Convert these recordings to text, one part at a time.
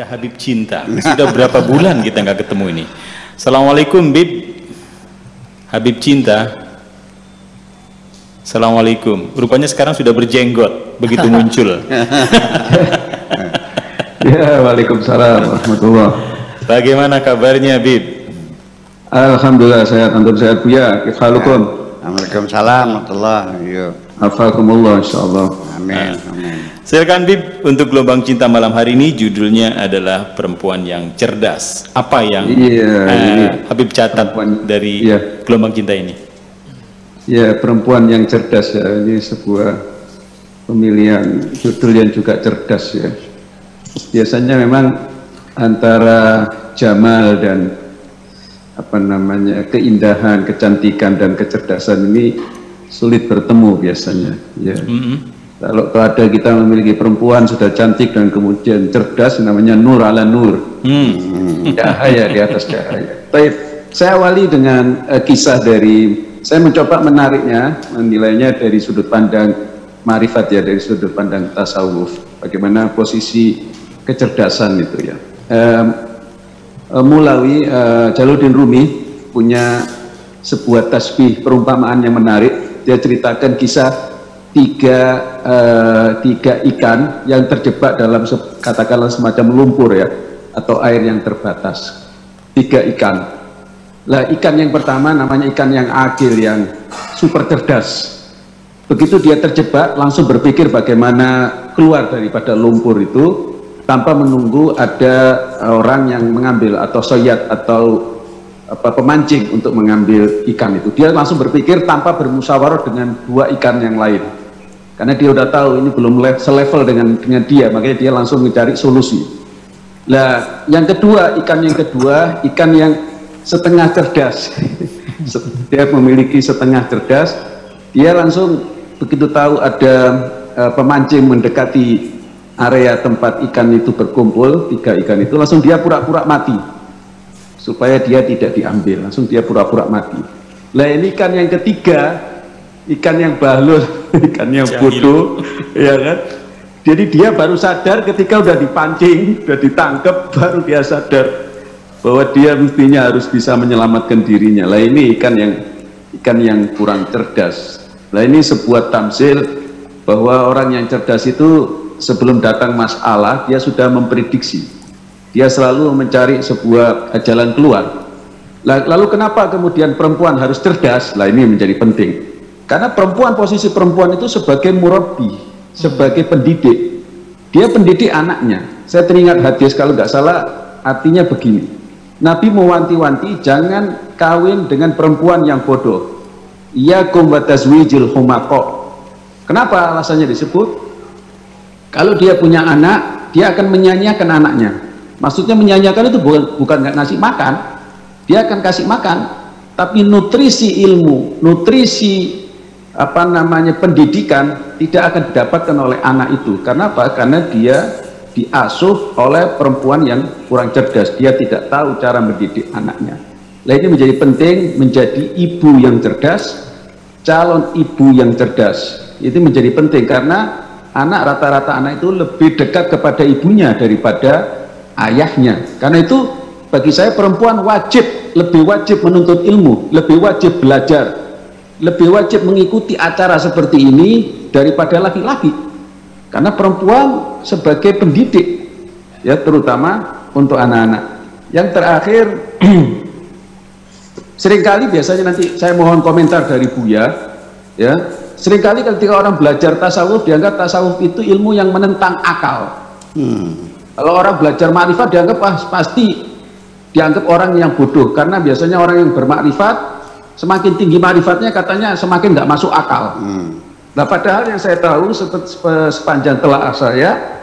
Ada Habib Cinta. Sudah berapa bulan kita nggak ketemu ini. Assalamualaikum, Bib. Habib Cinta. Assalamualaikum. Rupanya sekarang sudah berjenggot begitu muncul. Ya, waalaikumsalam warahmatullah. Bagaimana kabarnya, Bib? Alhamdulillah sehat, antum sehat Buya. Kifhalukum. Waalaikumsalam warahmatullah. Afakumullah insyaallah. Amin. Amin. Silakan, Bib, untuk gelombang cinta malam hari ini judulnya adalah perempuan yang cerdas. Apa yang Habib catat dari gelombang cinta ini? Ya, perempuan yang cerdas ya. Ini sebuah pemilihan judul yang juga cerdas ya. Biasanya memang antara jamal dan keindahan, kecantikan dan kecerdasan ini sulit bertemu biasanya ya. Kalau ada kita memiliki perempuan sudah cantik dan kemudian cerdas, namanya nur ala nur, cahaya di atas cahaya. Baik, saya awali dengan kisah saya mencoba menariknya, menilainya dari sudut pandang ma'rifat ya, dari sudut pandang tasawuf, bagaimana posisi kecerdasan itu ya. Mulawi Jalaluddin Rumi punya sebuah tasbih perumpamaan yang menarik. Dia ceritakan kisah tiga ikan yang terjebak dalam katakanlah semacam lumpur ya, atau air yang terbatas. Tiga ikan. Lah, ikan yang pertama namanya ikan yang akil, yang super cerdas. Begitu dia terjebak, langsung berpikir bagaimana keluar daripada lumpur itu tanpa menunggu ada orang yang mengambil atau soyat atau pemancing untuk mengambil ikan itu. Dia langsung berpikir tanpa bermusyawarah dengan dua ikan yang lain. Karena dia udah tahu ini belum selevel dengan dia, makanya dia langsung mencari solusi. Nah, yang kedua, ikan yang setengah cerdas. Dia memiliki setengah cerdas. Dia langsung begitu tahu ada pemancing mendekati area tempat ikan itu berkumpul, tiga ikan itu, langsung dia pura-pura mati supaya dia tidak diambil, langsung dia pura-pura mati. Lah, ini ikan yang ketiga, ikan yang bahlul, ikan yang bodoh, ya kan? Jadi dia baru sadar ketika udah dipancing, udah ditangkap, baru dia sadar bahwa dia mestinya harus bisa menyelamatkan dirinya. Lah, ini ikan yang kurang cerdas. Lah, ini sebuah tamsil bahwa orang yang cerdas itu sebelum datang masalah dia sudah memprediksi. Dia selalu mencari sebuah jalan keluar. Lalu kenapa kemudian perempuan harus cerdas? Lah, ini menjadi penting. Karena posisi perempuan itu sebagai murabbi, sebagai pendidik. Dia pendidik anaknya. Saya teringat hadis kalau nggak salah artinya begini. Nabi mewanti-wanti jangan kawin dengan perempuan yang bodoh. Iyyakum wa tazwijil humaqa. Kenapa alasannya disebut? Kalau dia punya anak, dia akan menyanyiakan anaknya. Maksudnya menyanyiakan itu bukan nggak ngasih makan. Dia akan kasih makan, tapi nutrisi ilmu, nutrisi pendidikan tidak akan didapatkan oleh anak itu. Karena apa? Karena dia diasuh oleh perempuan yang kurang cerdas. Dia tidak tahu cara mendidik anaknya. Nah, ini menjadi penting, menjadi ibu yang cerdas, calon ibu yang cerdas. Itu menjadi penting karena rata-rata anak itu lebih dekat kepada ibunya daripada ayahnya. Karena itu bagi saya perempuan lebih wajib menuntut ilmu, lebih wajib belajar, lebih wajib mengikuti acara seperti ini daripada laki-laki. Karena perempuan sebagai pendidik ya, terutama untuk anak-anak. Yang terakhir seringkali biasanya nanti saya mohon komentar dari Buya ya. Seringkali ketika orang belajar tasawuf dianggap tasawuf itu ilmu yang menentang akal. Kalau orang belajar makrifat dianggap pasti dianggap orang yang bodoh, karena biasanya orang yang bermakrifat semakin tinggi makrifatnya katanya semakin nggak masuk akal. Nah, padahal yang saya tahu sepanjang telaah saya,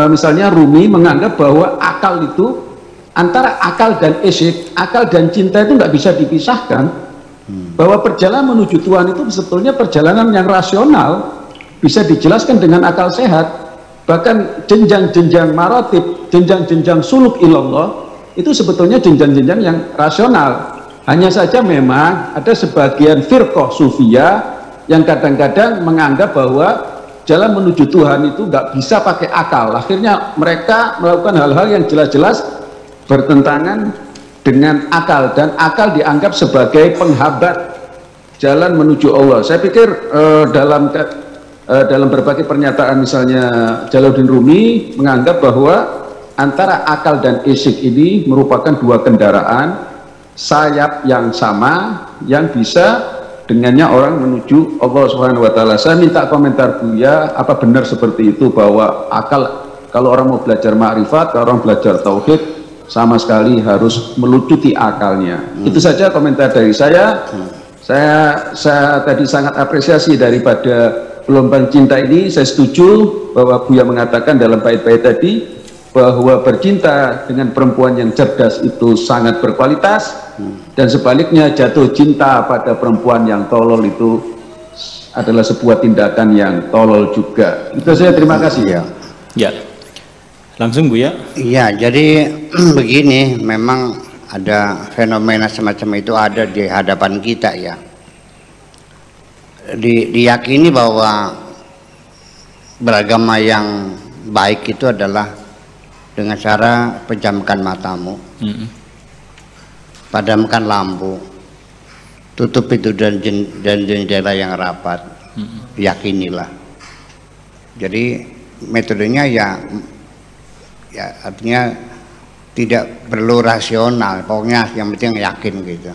misalnya Rumi menganggap bahwa akal itu antara akal dan isyq, akal dan cinta itu nggak bisa dipisahkan. Bahwa perjalanan menuju Tuhan itu sebetulnya perjalanan yang rasional, bisa dijelaskan dengan akal sehat. Bahkan jenjang-jenjang maratib, jenjang-jenjang suluk ilallah itu sebetulnya jenjang-jenjang yang rasional. Hanya saja memang ada sebagian firqah sufiyah yang kadang-kadang menganggap bahwa jalan menuju Tuhan itu nggak bisa pakai akal. Akhirnya mereka melakukan hal-hal yang jelas-jelas bertentangan dengan akal, dan akal dianggap sebagai penghambat jalan menuju Allah. Saya pikir dalam berbagai pernyataan, misalnya Jalaluddin Rumi menganggap bahwa antara akal dan isik ini merupakan dua kendaraan sayap yang sama yang bisa dengannya orang menuju Allah Subhanahu wa taala. Saya minta komentar Buya, apa benar seperti itu bahwa akal, kalau orang mau belajar ma'rifat, kalau orang belajar tauhid, sama sekali harus melucuti akalnya. Itu saja komentar dari saya. Saya tadi sangat apresiasi daripada gelombang cinta ini. Saya setuju bahwa Buya mengatakan dalam bait-bait tadi bahwa bercinta dengan perempuan yang cerdas itu sangat berkualitas, dan sebaliknya jatuh cinta pada perempuan yang tolol itu adalah sebuah tindakan yang tolol juga. Itu saya, terima kasih. Ya, langsung Buya. Iya, jadi begini, memang ada fenomena semacam itu ada di hadapan kita ya. Diyakini bahwa beragama yang baik itu adalah dengan cara pejamkan matamu, padamkan lampu, tutup pintu dan jendela yang rapat, yakinilah. Jadi metodenya ya artinya tidak perlu rasional, pokoknya yang penting yakin gitu.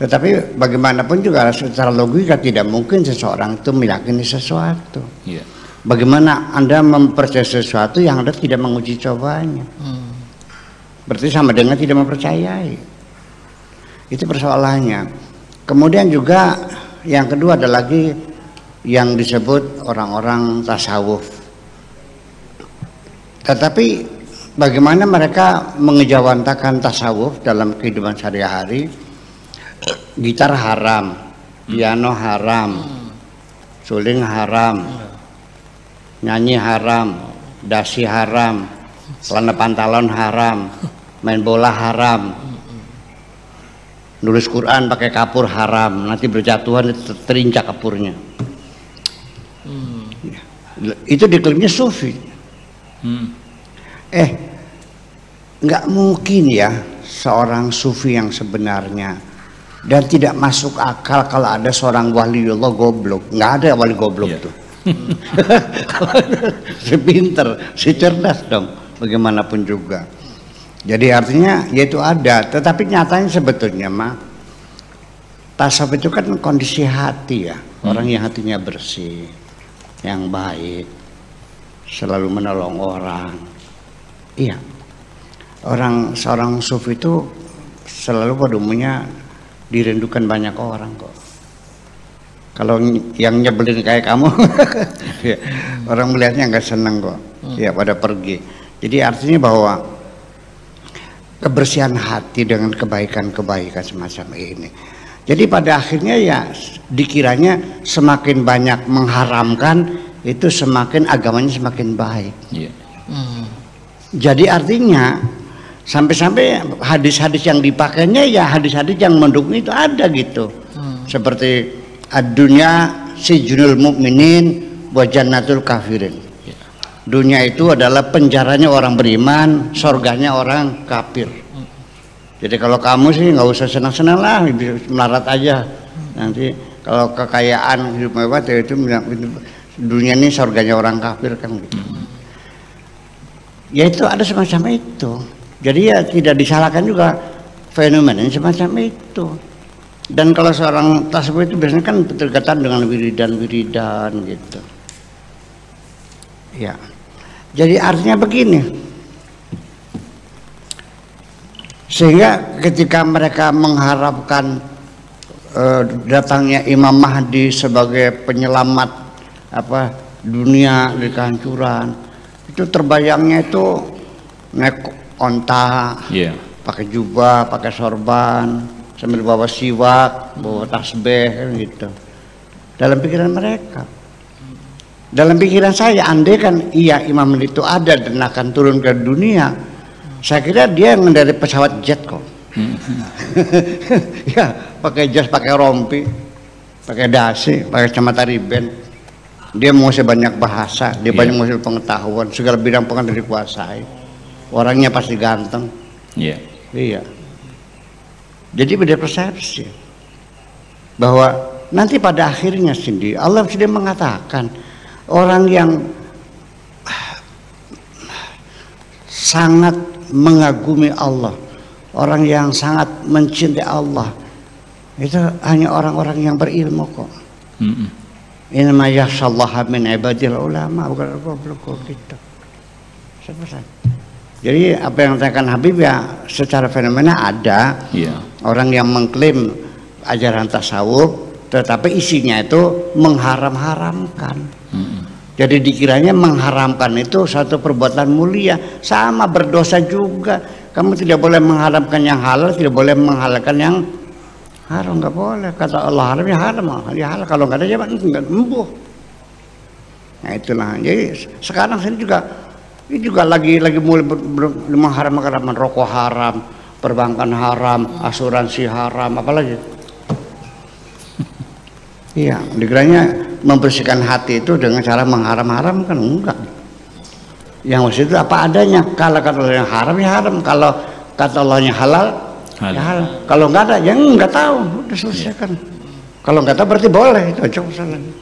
Tetapi bagaimanapun juga secara logika tidak mungkin seseorang itu meyakini sesuatu. Bagaimana Anda mempercayai sesuatu yang Anda tidak menguji cobanya? Berarti sama dengan tidak mempercayai. Itu persoalannya. Kemudian juga yang kedua ada lagi yang disebut orang-orang tasawuf. Tetapi bagaimana mereka mengejawantakan tasawuf dalam kehidupan sehari-hari? Gitar haram, piano haram, suling haram, nyanyi haram, dasi haram, celana pantalon haram, main bola haram, nulis Quran pakai kapur haram, nanti berjatuhan terinjak kapurnya. Itu diklaimnya sufi. Nggak mungkin ya seorang sufi yang sebenarnya, dan tidak masuk akal kalau ada seorang waliullah goblok. Nggak ada wali goblok tuh. Si pinter, si cerdas dong, bagaimanapun juga. Jadi artinya yaitu ada, tetapi nyatanya sebetulnya mah tasawuf itu kan kondisi hati ya, orang yang hatinya bersih, yang baik, selalu menolong orang. Iya, seorang sufi itu selalu pada umumnya dirindukan banyak orang kok. Kalau yang nyebelin kayak kamu, orang melihatnya nggak seneng kok. Ya pada pergi. Jadi artinya bahwa kebersihan hati dengan kebaikan-kebaikan semacam ini. Jadi pada akhirnya ya dikiranya semakin banyak mengharamkan itu semakin agamanya semakin baik. Jadi artinya sampai-sampai hadis-hadis yang dipakainya ya hadis-hadis yang mendukung itu ada gitu. Seperti ad-dunya sijnul mu'minin wa jannatul kafirin. Dunia itu adalah penjaranya orang beriman, surganya orang kafir. Jadi kalau kamu sih nggak usah senang-senang lah, melarat aja. Nanti kalau kekayaan hidup mewah itu dunia ini surganya orang kafir kan gitu. Ya itu ada semacam itu. Jadi ya tidak disalahkan juga fenomena semacam itu. Dan kalau seorang tasawuf itu biasanya kan berkaitan dengan wiridan-wiridan gitu. Ya. Jadi artinya begini. Sehingga ketika mereka mengharapkan datangnya Imam Mahdi sebagai penyelamat dunia dari kehancuran, itu terbayangnya itu naik onta, pakai jubah, pakai sorban, sambil bawa siwak, bawa tasbih kan gitu. Dalam pikiran mereka. Dalam pikiran saya, andai kan iya Imam itu ada dan akan turun ke dunia, saya kira dia yang dari pesawat jet kok. Ya, pakai jas, pakai rompi, pakai dasi, pakai kacamata riben. Dia menguasai banyak bahasa, dia banyak menguasai pengetahuan, segala bidang pengetahuan dikuasai. Orangnya pasti ganteng. Iya. Jadi beda persepsi bahwa nanti pada akhirnya sendiri Allah sudah mengatakan orang yang sangat mengagumi Allah, orang yang sangat mencintai Allah, itu hanya orang-orang yang berilmu kok. Inna yakhshallaha min ibadil ulama, bukan goblok gitu. Jadi apa yang dikatakan Habib ya secara fenomena ada orang yang mengklaim ajaran tasawuf, tetapi isinya itu mengharam-haramkan. Jadi dikiranya mengharamkan itu satu perbuatan mulia, sama berdosa juga. Kamu tidak boleh mengharamkan yang halal, tidak boleh menghalalkan yang haram, nggak boleh. Kata Allah haram ya haram, ya halal. Kalau nggak ada ya nggak embuh. Nah itulah. Jadi sekarang saya juga lagi mulai mengharam rokok haram, perbankan haram, asuransi haram, apalagi. Iya, dikiranya membersihkan hati itu dengan cara mengharam-haram kan enggak. Yang itu apa adanya. Kalau kata Allah yang haram ya haram, kalau kata Allahnya halal. Ya halal. Kalau nggak ada, ya nggak tahu, udah selesaikan. Kalau nggak tahu berarti boleh, itu aja persoalannya.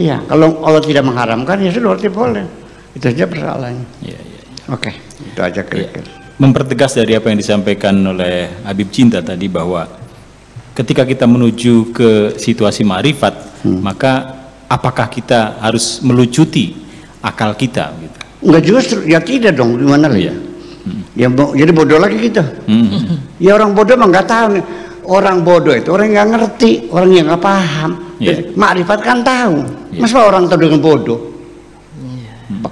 Iya, kalau Allah tidak mengharamkan ya sudah berarti boleh, itu aja persoalannya. Oke, itu aja kira-kira. Mempertegas dari apa yang disampaikan oleh Habib Cinta tadi bahwa ketika kita menuju ke situasi ma'rifat, maka apakah kita harus melucuti akal kita? Gitu? Enggak justru, ya tidak dong, gimana lah ya? Ya jadi bodoh lagi kita. Ya orang bodoh mah nggak tahu nih. Orang bodoh itu orang yang nggak ngerti, orang yang nggak paham. Makrifat kan tahu. Masa orang tahu dengan bodoh?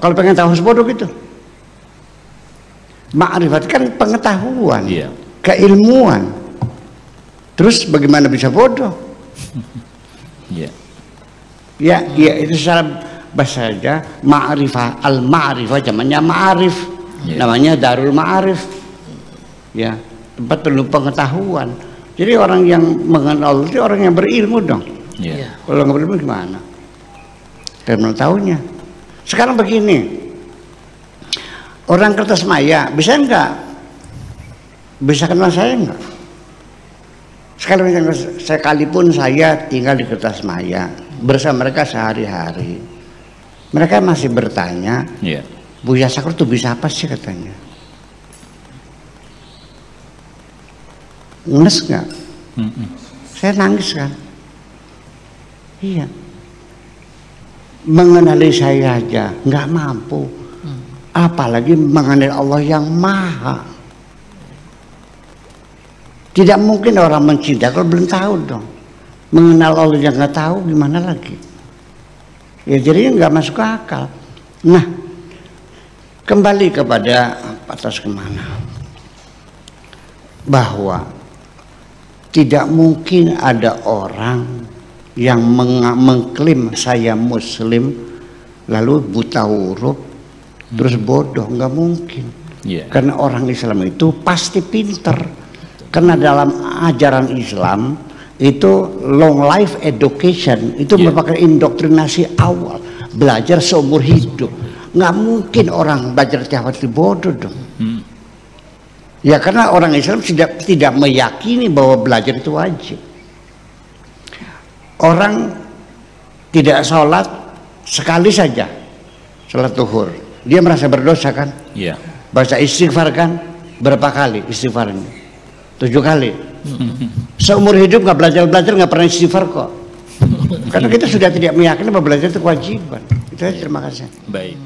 Kalau pengen tahu harus bodoh gitu. Makrifat kan pengetahuan, keilmuan. Terus bagaimana bisa bodoh? Ya itu secara bahasa saja ma'rifah, al-ma'rifah zamannya ma'arif. Namanya Darul Ma'arif, ya, tempat penuh pengetahuan. Jadi orang yang mengenal itu orang yang berilmu dong. Kalau nggak berilmu gimana? Dan tahunya. Sekarang begini, orang Kertasmaya bisa nggak? Bisa kenal saya nggak? Sekalipun saya tinggal di Kertasmaya bersama mereka sehari-hari, mereka masih bertanya. Buya Sakur tuh bisa apa sih katanya? Nges nggak? Saya nangis kan? Iya. Mengenali saya aja nggak mampu, apalagi mengenali Allah yang maha. Tidak mungkin orang mencinta kalau belum tahu dong. Mengenal Allah yang nggak tahu gimana lagi? Ya jadi nggak masuk akal. Nah. Kembali kepada atas kemana, bahwa tidak mungkin ada orang yang mengklaim saya muslim lalu buta huruf terus bodoh, nggak mungkin. Karena orang Islam itu pasti pinter, karena dalam ajaran Islam itu long life education itu merupakan indoktrinasi awal, belajar seumur hidup. Nggak mungkin orang belajar tiap hari bodoh dong. Ya karena orang Islam tidak meyakini bahwa belajar itu wajib. Orang tidak sholat sekali saja, sholat zuhur, dia merasa berdosa kan? Baca istighfar kan? Berapa kali istighfarnya? 7 kali. Seumur hidup nggak belajar nggak pernah istighfar kok. Karena kita sudah tidak meyakini bahwa belajar itu kewajiban. Itu aja, terima kasih. Baik.